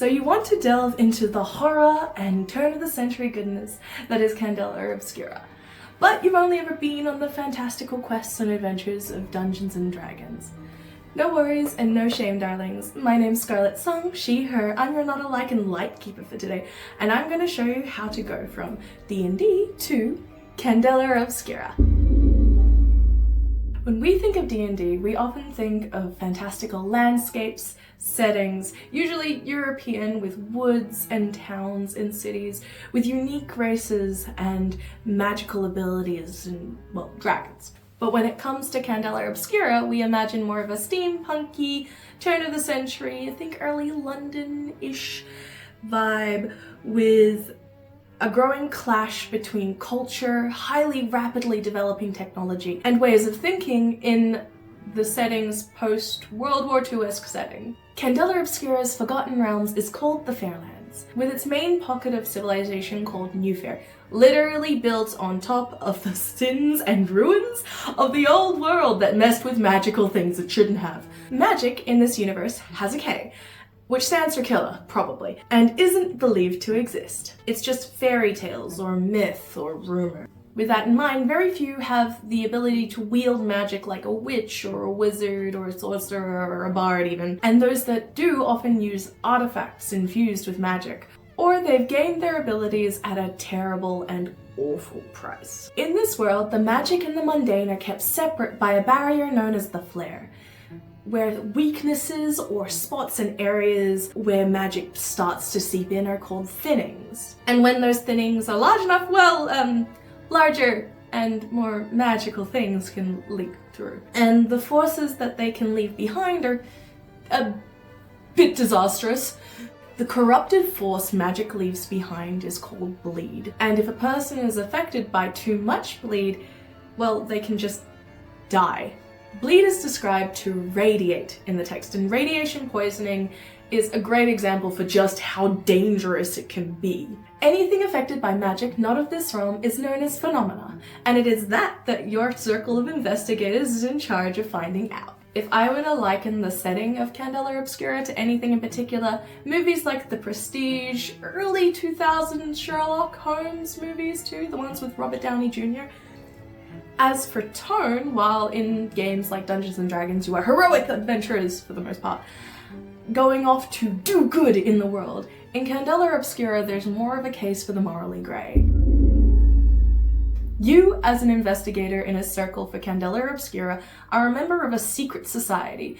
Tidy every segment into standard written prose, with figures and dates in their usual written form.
So you want to delve into the horror and turn-of-the-century goodness that is Candela Obscura. But you've only ever been on the fantastical quests and adventures of Dungeons and Dragons. No worries and no shame, darlings. My name's Scarlet Sung, she, her. I'm your not-alike and light-keeper for today, and I'm going to show you how to go from D&D to Candela Obscura. When we think of D&D, we often think of fantastical landscapes, settings, usually European, with woods and towns and cities, with unique races and magical abilities and, well, dragons. But when it comes to Candela Obscura, we imagine more of a steampunky, turn-of-the-century, I think early London-ish vibe, with a growing clash between culture, highly rapidly developing technology, and ways of thinking in the setting's post-World War II-esque setting. Candela Obscura's Forgotten Realms is called the Fairlands, with its main pocket of civilization called New Fair, literally built on top of the sins and ruins of the old world that messed with magical things it shouldn't have. Magic in this universe has a K, which stands for killer, probably, and isn't believed to exist. It's just fairy tales or myth or rumor. With that in mind, very few have the ability to wield magic like a witch or a wizard or a sorcerer or a bard even, and those that do often use artifacts infused with magic, or they've gained their abilities at a terrible and awful price. In this world, the magic and the mundane are kept separate by a barrier known as the flare, where weaknesses or spots and areas where magic starts to seep in are called thinnings. And when those thinnings are large enough, well, larger and more magical things can leak through. And the forces that they can leave behind are a bit disastrous. The corrupted force magic leaves behind is called bleed. And if a person is affected by too much bleed, well, they can just die. Bleed is described to radiate in the text, and radiation poisoning is a great example for just how dangerous it can be. Anything affected by magic not of this realm is known as phenomena, and it is that your circle of investigators is in charge of finding out. If I were to liken the setting of Candela Obscura to anything in particular, movies like The Prestige, early 2000s Sherlock Holmes movies too, the ones with Robert Downey Jr., as for tone, while in games like Dungeons and Dragons you are heroic adventurers for the most part, going off to do good in the world, in Candela Obscura there's more of a case for the morally grey. You, as an investigator in a circle for Candela Obscura, are a member of a secret society,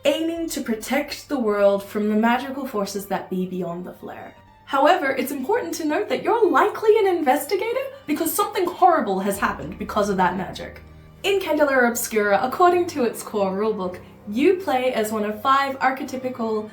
aiming to protect the world from the magical forces that be beyond the flare. However, it's important to note that you're likely an investigator because something horrible has happened because of that magic. In Candela Obscura, according to its core rulebook, you play as one of 5 archetypical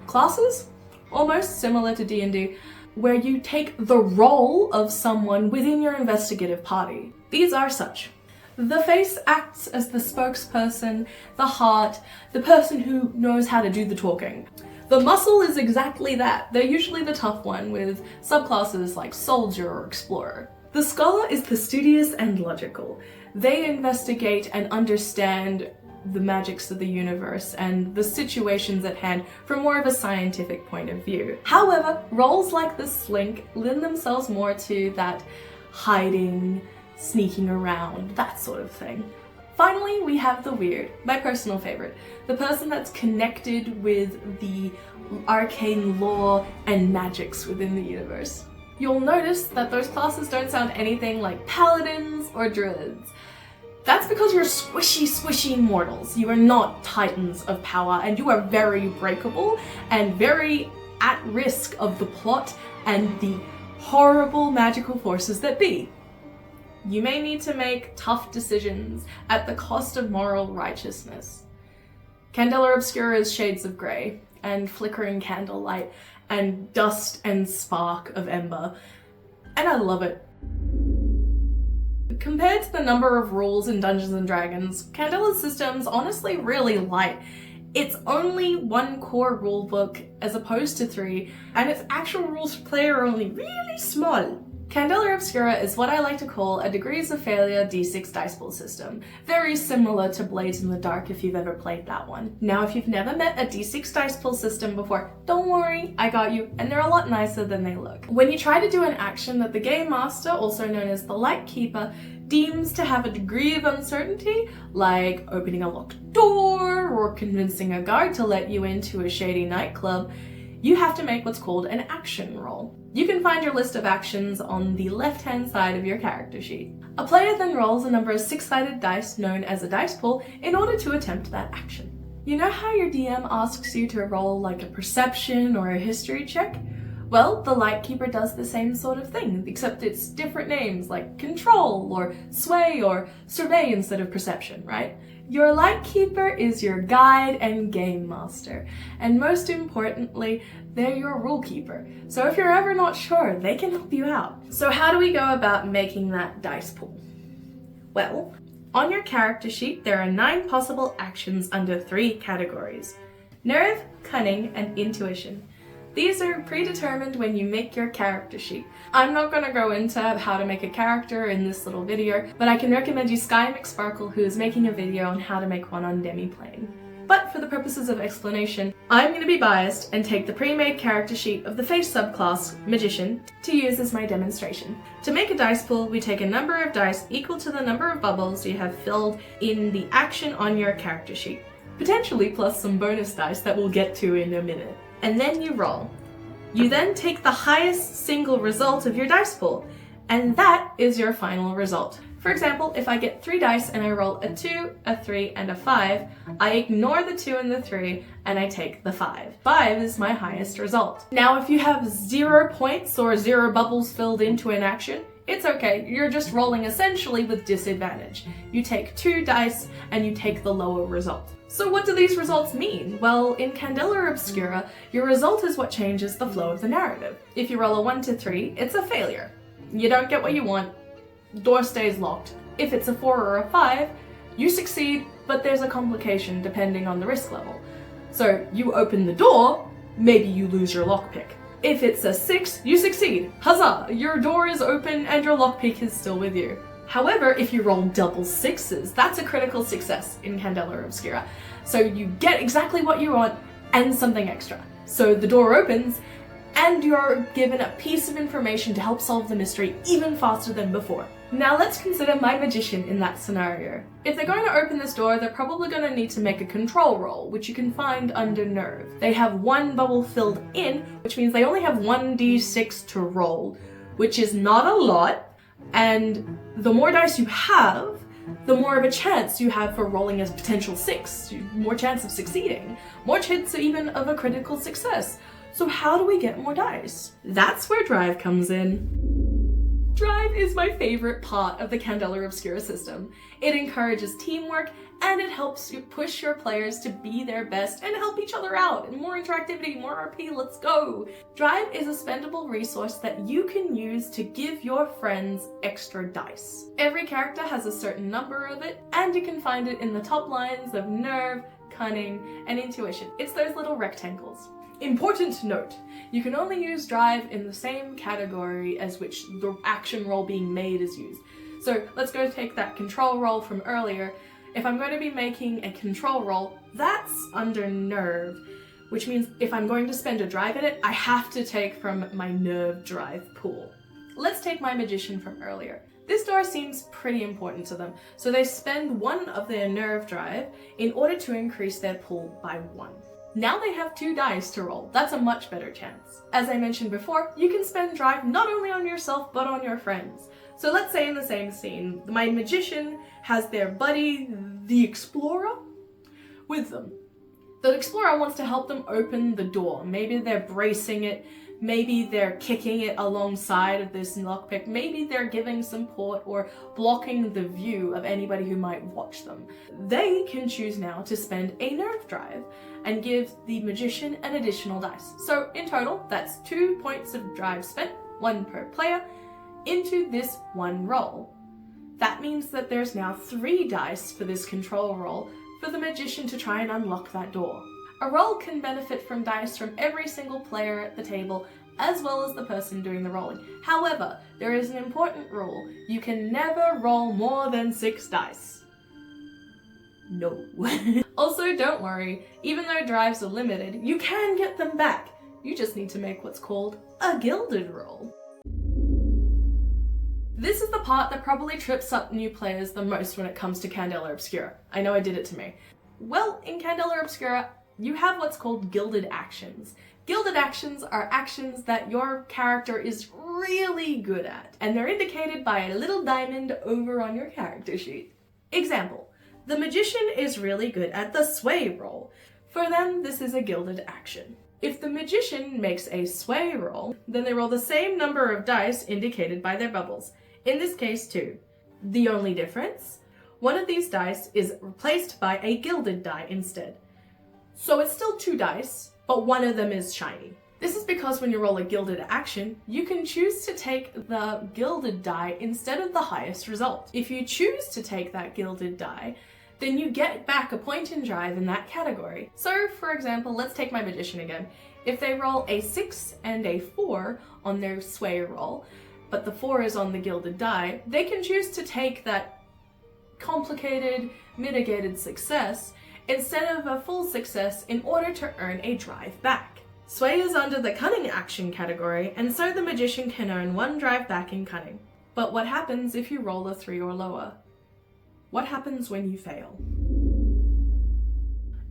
classes, almost similar to D&D, where you take the role of someone within your investigative party. These are such. The face acts as the spokesperson, the heart, the person who knows how to do the talking. The muscle is exactly that. They're usually the tough one, with subclasses like soldier or explorer. The scholar is the studious and logical. They investigate and understand the magics of the universe and the situations at hand from more of a scientific point of view. However, roles like the slink lend themselves more to that hiding, sneaking around, that sort of thing. Finally, we have the weird, my personal favorite, the person that's connected with the arcane lore and magics within the universe. You'll notice that those classes don't sound anything like paladins or druids. That's because you're squishy mortals. You are not titans of power, and you are very breakable and very at risk of the plot and the horrible magical forces that be. You may need to make tough decisions at the cost of moral righteousness. Candela Obscura's shades of grey, and flickering candlelight, and dust and spark of ember, and I love it. Compared to the number of rules in Dungeons and Dragons, Candela's system's honestly really light. It's only 1 core rulebook as opposed to 3, and its actual rules to play are only really small. Candela Obscura is what I like to call a degrees of failure d6 dice pool system, very similar to Blades in the Dark if you've ever played that one. Now if you've never met a d6 dice pool system before, don't worry, I got you, and they're a lot nicer than they look. When you try to do an action that the Game Master, also known as the Light Keeper, deems to have a degree of uncertainty, like opening a locked door or convincing a guard to let you into a shady nightclub, you have to make what's called an action roll. You can find your list of actions on the left-hand side of your character sheet. A player then rolls a number of 6-sided dice known as a dice pool in order to attempt that action. You know how your DM asks you to roll like a perception or a history check? Well, the Light Keeper does the same sort of thing, except it's different names like control or sway or survey instead of perception, right? Your Light Keeper is your guide and game master, and most importantly, they're your rule keeper. So if you're ever not sure, they can help you out. So how do we go about making that dice pool? Well, on your character sheet, there are 9 possible actions under 3 categories: nerve, cunning, and intuition. These are predetermined when you make your character sheet. I'm not going to go into how to make a character in this little video, but I can recommend you McSparkle, who is making a video on how to make one on Demiplane. But for the purposes of explanation, I'm going to be biased and take the pre-made character sheet of the face subclass, Magician, to use as my demonstration. To make a dice pool, we take a number of dice equal to the number of bubbles you have filled in the action on your character sheet, potentially plus some bonus dice that we'll get to in a minute. And then you roll. You then take the highest single result of your dice pool, and that is your final result. For example, if I get 3 dice and I roll a 2, a 3, and a 5, I ignore the 2 and the 3 and I take the 5. 5 is my highest result. Now if you have 0 points or 0 bubbles filled into an action, it's okay, you're just rolling essentially with disadvantage. You take 2 dice and you take the lower result. So what do these results mean? Well, in Candela Obscura, your result is what changes the flow of the narrative. If you roll a 1 to 3, it's a failure. You don't get what you want, door stays locked. If it's a 4 or a 5, you succeed, but there's a complication depending on the risk level. So you open the door, maybe you lose your lockpick. If it's a 6, you succeed. Huzzah! Your door is open and your lockpick is still with you. However, if you roll double 6s, that's a critical success in Candela Obscura. So you get exactly what you want and something extra. So the door opens and you're given a piece of information to help solve the mystery even faster than before. Now let's consider my magician in that scenario. If they're going to open this door, they're probably going to need to make a control roll, which you can find under nerve. They have 1 bubble filled in, which means they only have 1d6 to roll, which is not a lot. And the more dice you have, the more of a chance you have for rolling a potential 6, more chance of succeeding, more chance even of a critical success. So how do we get more dice? That's where drive comes in. Drive is my favorite part of the Candela Obscura system. It encourages teamwork and it helps you push your players to be their best and help each other out. And more interactivity, more RP, let's go! Drive is a spendable resource that you can use to give your friends extra dice. Every character has a certain number of it, and you can find it in the top lines of nerve, cunning, and intuition. It's those little rectangles. Important note, you can only use drive in the same category as which the action roll being made is used. So let's go take that control roll from earlier. If I'm going to be making a control roll, that's under nerve, which means if I'm going to spend a drive in it, I have to take from my nerve drive pool. Let's take my magician from earlier. This door seems pretty important to them, so they spend 1 of their nerve drive in order to increase their pool by 1. Now they have 2 dice to roll. That's a much better chance. As I mentioned before, you can spend drive not only on yourself, but on your friends. So let's say in the same scene, my magician has their buddy, the explorer, with them. The explorer wants to help them open the door. Maybe they're bracing it, maybe they're kicking it alongside of this lockpick, maybe they're giving support or blocking the view of anybody who might watch them. They can choose now to spend a nerve drive and give the magician an additional dice. So in total, that's 2 points of drive spent, 1 per player, into this 1 roll. That means that there's now 3 dice for this control roll for the magician to try and unlock that door. A roll can benefit from dice from every single player at the table, as well as the person doing the rolling. However, there is an important rule. You can never roll more than 6 dice. No. Also, don't worry, even though drives are limited, you can get them back. You just need to make what's called a gilded roll. This is the part that probably trips up new players the most when it comes to Candela Obscura. I know it did it to me. Well, in Candela Obscura, you have what's called gilded actions. Gilded actions are actions that your character is really good at, and they're indicated by a little diamond over on your character sheet. Example, the magician is really good at the sway roll. For them, this is a gilded action. If the magician makes a sway roll, then they roll the same number of dice indicated by their bubbles. In this case, 2. The only difference? One of these dice is replaced by a gilded die instead. So it's still 2 dice, but one of them is shiny. This is because when you roll a gilded action, you can choose to take the gilded die instead of the highest result. If you choose to take that gilded die, then you get back a point in drive in that category. So, for example, let's take my magician again. If they roll a 6 and a 4 on their sway roll, but the 4 is on the gilded die, they can choose to take that complicated, mitigated success instead of a full success in order to earn a drive back. Sway is under the cunning action category, and so the magician can earn 1 drive back in cunning. But what happens if you roll a 3 or lower? What happens when you fail?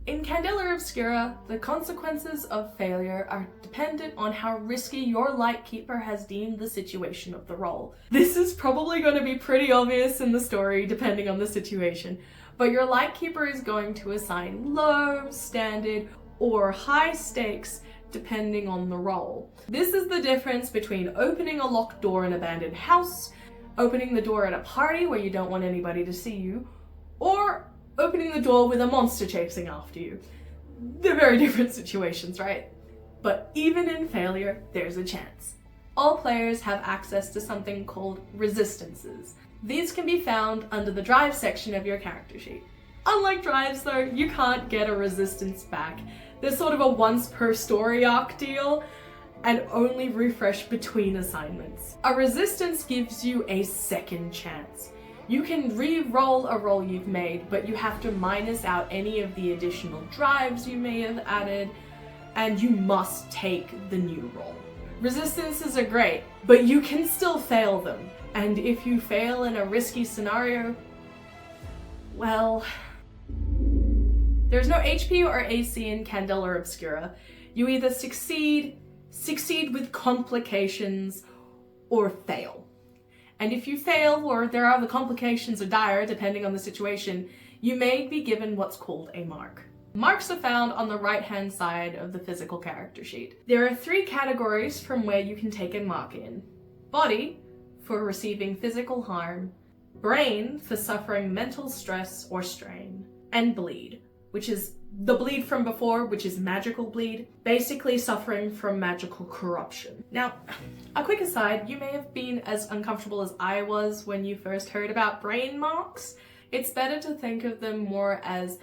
In Candela Obscura, the consequences of failure are dependent on how risky your Lightkeeper has deemed the situation of the roll. This is probably going to be pretty obvious in the story depending on the situation, but your Lightkeeper is going to assign low, standard, or high stakes depending on the roll. This is the difference between opening a locked door in an abandoned house, opening the door at a party where you don't want anybody to see you, or opening the door with a monster chasing after you. They're very different situations, right? But even in failure, there's a chance. All players have access to something called resistances. These can be found under the drive section of your character sheet. Unlike drives though, you can't get a resistance back. They're sort of a once per story arc deal, and only refresh between assignments. A resistance gives you a second chance. You can re-roll a roll you've made, but you have to minus out any of the additional drives you may have added, and you must take the new roll. Resistances are great, but you can still fail them. And if you fail in a risky scenario, well, there's no HP or AC in Candela Obscura. You either succeed with complications, or fail. And if you fail, or there are the complications are dire, depending on the situation, you may be given what's called a mark. Marks are found on the right-hand side of the physical character sheet. There are 3 categories from where you can take a mark in. Body, for receiving physical harm, brain, for suffering mental stress or strain, and bleed, which is the bleed from before, which is magical bleed, basically suffering from magical corruption. Now, a quick aside, you may have been as uncomfortable as I was when you first heard about brain marks. It's better to think of them more as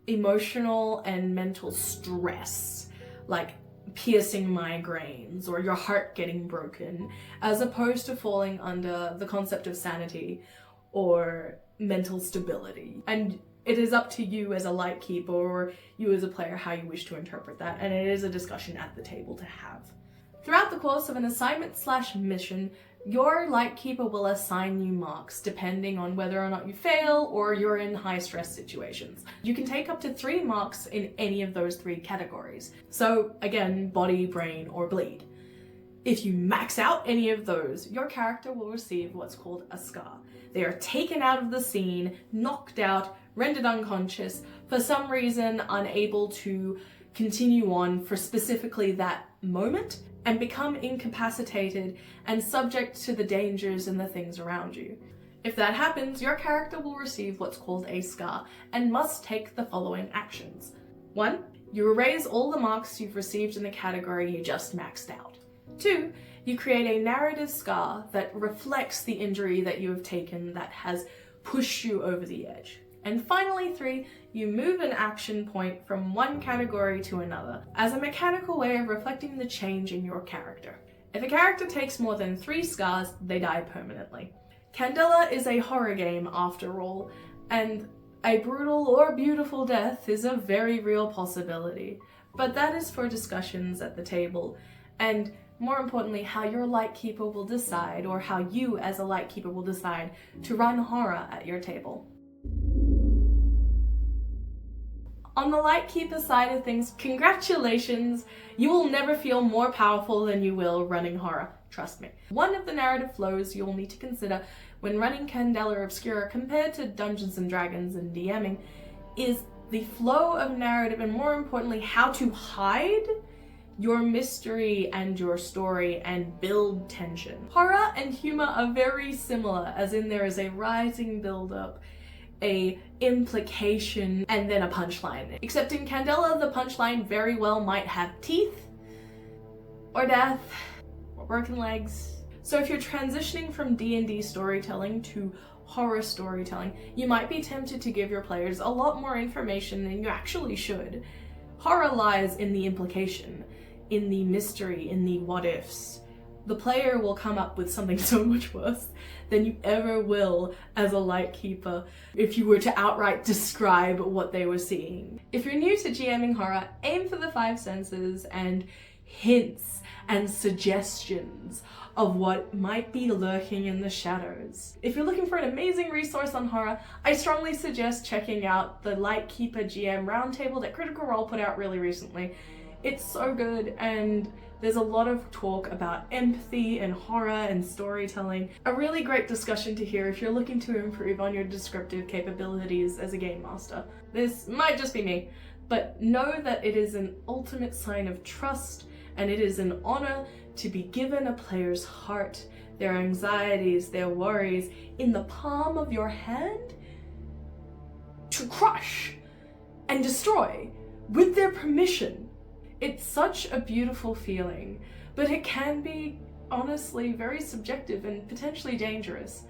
emotional and mental stress, like piercing migraines or your heart getting broken, as opposed to falling under the concept of sanity or mental stability. And it is up to you as a Lightkeeper or you as a player how you wish to interpret that, and it is a discussion at the table to have. Throughout the course of an assignment/mission, your Lightkeeper will assign you marks depending on whether or not you fail or you're in high stress situations. You can take up to 3 marks in any of those 3 categories. So again, body, brain, or bleed. If you max out any of those, your character will receive what's called a scar. They are taken out of the scene, knocked out, rendered unconscious, for some reason unable to continue on for specifically that moment, and become incapacitated and subject to the dangers and the things around you. If that happens, your character will receive what's called a scar and must take the following actions. 1. You erase all the marks you've received in the category you just maxed out. 2. You create a narrative scar that reflects the injury that you have taken that has pushed you over the edge. And finally 3, you move an action point from one category to another, as a mechanical way of reflecting the change in your character. If a character takes more than 3 scars, they die permanently. Candela is a horror game after all, and a brutal or beautiful death is a very real possibility. But that is for discussions at the table, and more importantly, how your Lightkeeper will decide, or how you as a Lightkeeper will decide to run horror at your table. On the Lightkeeper side of things, congratulations! You will never feel more powerful than you will running horror, trust me. One of the narrative flows you'll need to consider when running Candela Obscura compared to Dungeons & Dragons and DMing is the flow of narrative, and more importantly, how to hide your mystery and your story and build tension. Horror and humor are very similar, as in there is a rising build-up, a implication, and then a punchline. Except in Candela, the punchline very well might have teeth, or death, or broken legs. So if you're transitioning from D&D storytelling to horror storytelling, you might be tempted to give your players a lot more information than you actually should. Horror lies in the implication, in the mystery, in the what-ifs. The player will come up with something so much worse than you ever will as a Lightkeeper if you were to outright describe what they were seeing. If you're new to GMing horror, aim for the 5 senses and hints and suggestions of what might be lurking in the shadows. If you're looking for an amazing resource on horror, I strongly suggest checking out the Lightkeeper GM Roundtable that Critical Role put out really recently. It's so good, and there's a lot of talk about empathy and horror and storytelling. A really great discussion to hear if you're looking to improve on your descriptive capabilities as a game master. This might just be me, but know that it is an ultimate sign of trust, and it is an honor to be given a player's heart, their anxieties, their worries, in the palm of your hand to crush and destroy with their permission. It's such a beautiful feeling, but it can be, honestly, very subjective and potentially dangerous.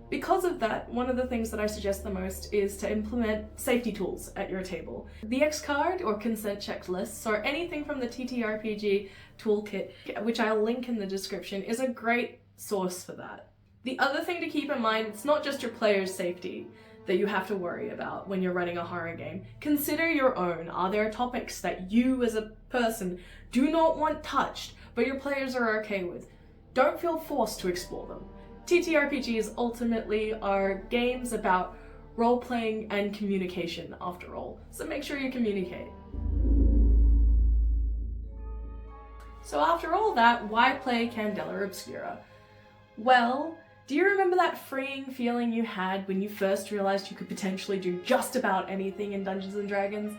Because of that, one of the things that I suggest the most is to implement safety tools at your table. The X card or consent checklists or anything from the TTRPG toolkit, which I'll link in the description, is a great source for that. The other thing to keep in mind, it's not just your player's safety that you have to worry about when you're running a horror game. Consider your own. Are there topics that you as a person do not want touched, but your players are okay with? Don't feel forced to explore them. TTRPGs ultimately are games about role-playing and communication after all, so make sure you communicate. So after all that, why play Candela Obscura? Well, do you remember that freeing feeling you had when you first realized you could potentially do just about anything in Dungeons & Dragons?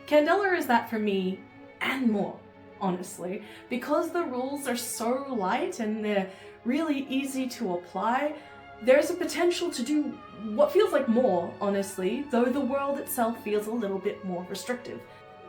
Candela is that for me, and more, honestly. Because the rules are so light and they're really easy to apply, there's a potential to do what feels like more, honestly, though the world itself feels a little bit more restrictive.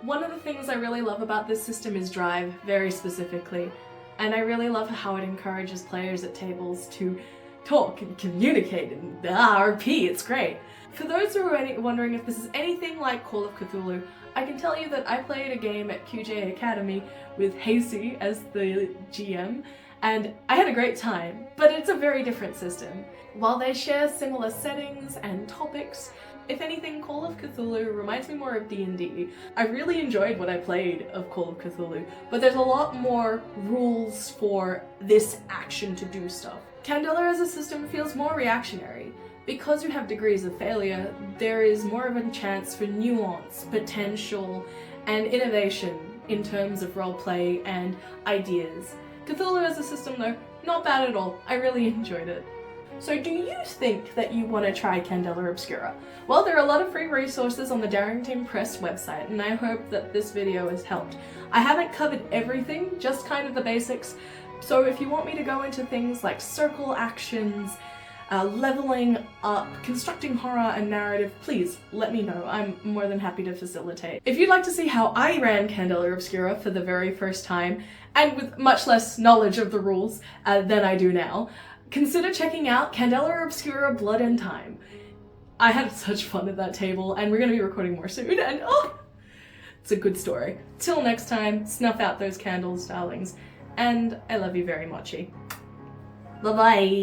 One of the things I really love about this system is drive, very specifically, and I really love how it encourages players at tables to talk and communicate and RP, it's great. For those who are wondering if this is anything like Call of Cthulhu, I can tell you that I played a game at QJ Academy with HeyCee as the GM, and I had a great time, but it's a very different system. While they share similar settings and topics, if anything, Call of Cthulhu reminds me more of D&D. I really enjoyed what I played of Call of Cthulhu, but there's a lot more rules for this action to do stuff. Candela as a system feels more reactionary. Because you have degrees of failure, there is more of a chance for nuance, potential, and innovation in terms of roleplay and ideas. Cthulhu as a system though, not bad at all. I really enjoyed it. So do you think that you want to try Candela Obscura? Well, there are a lot of free resources on the Darrington Press website, and I hope that this video has helped. I haven't covered everything, just kind of the basics, so if you want me to go into things like circle actions, leveling up, constructing horror and narrative, please let me know. I'm more than happy to facilitate. If you'd like to see how I ran Candela Obscura for the very first time, and with much less knowledge of the rules than I do now, consider checking out Candela Obscura Blood and Time. I had such fun at that table, and we're gonna be recording more soon, and oh, it's a good story. Till next time, snuff out those candles, darlings, and I love you very muchy. Bye-bye.